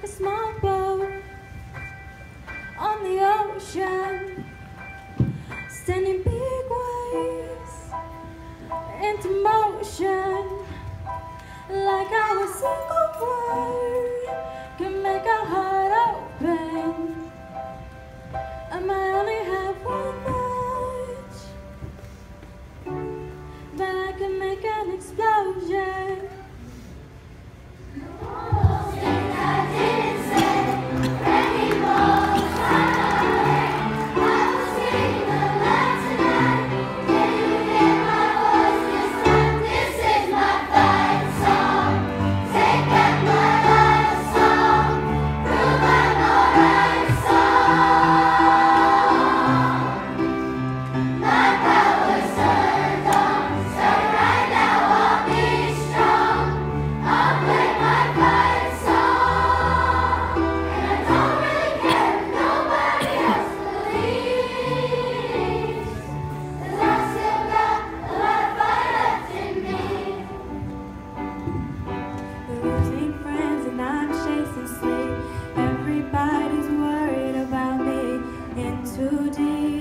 like a small boat on the ocean, sending big waves into motion, like how a single word can make a heart open. I might only have one match, but I can make an explosion. Everybody's worried about me in too deep.